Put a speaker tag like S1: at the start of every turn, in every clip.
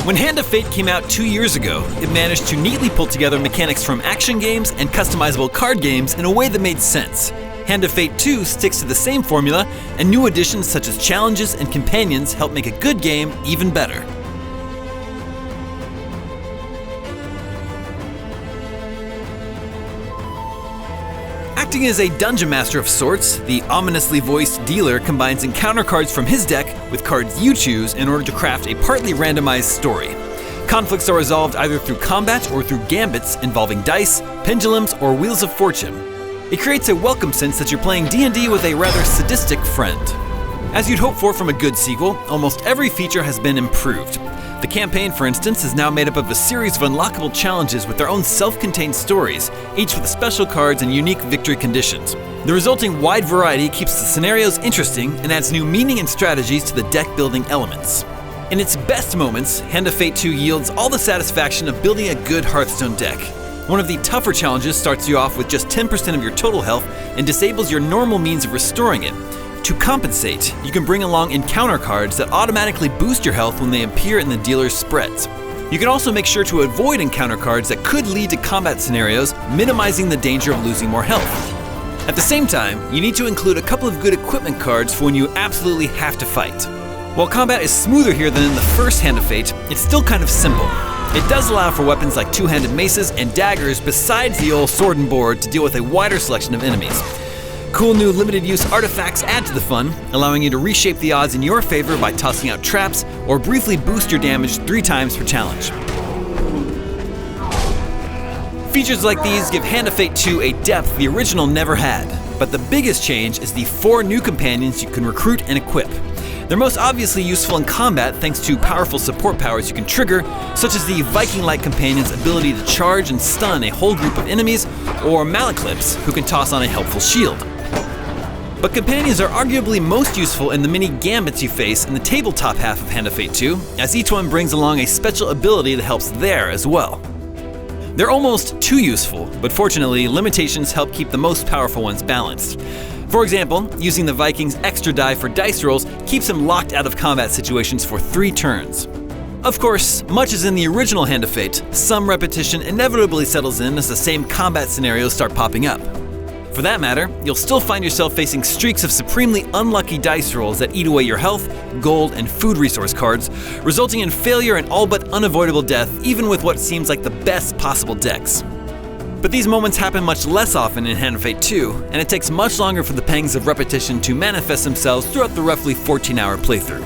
S1: When Hand of Fate came out 2 years ago, it managed to neatly pull together mechanics from action games and customizable card games in a way that made sense. Hand of Fate 2 sticks to the same formula, and new additions such as challenges and companions help make a good game even better. Acting as a dungeon master of sorts, the ominously voiced dealer combines encounter cards from his deck with cards you choose in order to craft a partly randomized story. Conflicts are resolved either through combat or through gambits involving dice, pendulums, or wheels of fortune. It creates a welcome sense that you're playing D&D with a rather sadistic friend. As you'd hope for from a good sequel, almost every feature has been improved. The campaign, for instance, is now made up of a series of unlockable challenges with their own self-contained stories, each with special cards and unique victory conditions. The resulting wide variety keeps the scenarios interesting and adds new meaning and strategies to the deck-building elements. In its best moments, Hand of Fate 2 yields all the satisfaction of building a good Hearthstone deck. One of the tougher challenges starts you off with just 10% of your total health and disables your normal means of restoring it. To compensate, you can bring along encounter cards that automatically boost your health when they appear in the dealer's spreads. You can also make sure to avoid encounter cards that could lead to combat scenarios, minimizing the danger of losing more health. At the same time, you need to include a couple of good equipment cards for when you absolutely have to fight. While combat is smoother here than in the first Hand of Fate, it's still kind of simple. It does allow for weapons like two-handed maces and daggers besides the old sword and board to deal with a wider selection of enemies. Cool new limited-use artifacts add to the fun, allowing you to reshape the odds in your favor by tossing out traps or briefly boost your damage 3 times per challenge. Features like these give Hand of Fate 2 a depth the original never had, but the biggest change is the 4 new companions you can recruit and equip. They're most obviously useful in combat thanks to powerful support powers you can trigger, such as the Viking-like companion's ability to charge and stun a whole group of enemies, or Malaclips, who can toss on a helpful shield. But companions are arguably most useful in the many gambits you face in the tabletop half of Hand of Fate 2, as each one brings along a special ability that helps there as well. They're almost too useful, but fortunately, limitations help keep the most powerful ones balanced. For example, using the Viking's extra die for dice rolls keeps him locked out of combat situations for 3 turns. Of course, much as in the original Hand of Fate, some repetition inevitably settles in as the same combat scenarios start popping up. For that matter, you'll still find yourself facing streaks of supremely unlucky dice rolls that eat away your health, gold, and food resource cards, resulting in failure and all but unavoidable death even with what seems like the best possible decks. But these moments happen much less often in Hand of Fate 2, and it takes much longer for the pangs of repetition to manifest themselves throughout the roughly 14-hour playthrough.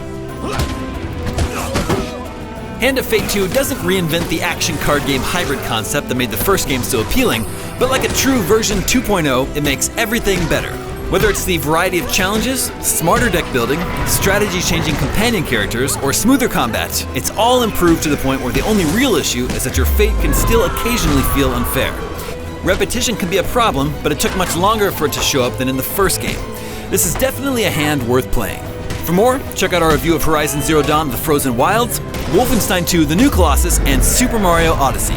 S1: Hand of Fate 2 doesn't reinvent the action card game hybrid concept that made the first game so appealing, but like a true version 2.0, it makes everything better. Whether it's the variety of challenges, smarter deck building, strategy-changing companion characters, or smoother combat, it's all improved to the point where the only real issue is that your fate can still occasionally feel unfair. Repetition can be a problem, but it took much longer for it to show up than in the first game. This is definitely a hand worth playing. For more, check out our review of Horizon Zero Dawn: The Frozen Wilds, Wolfenstein 2: The New Colossus, and Super Mario Odyssey.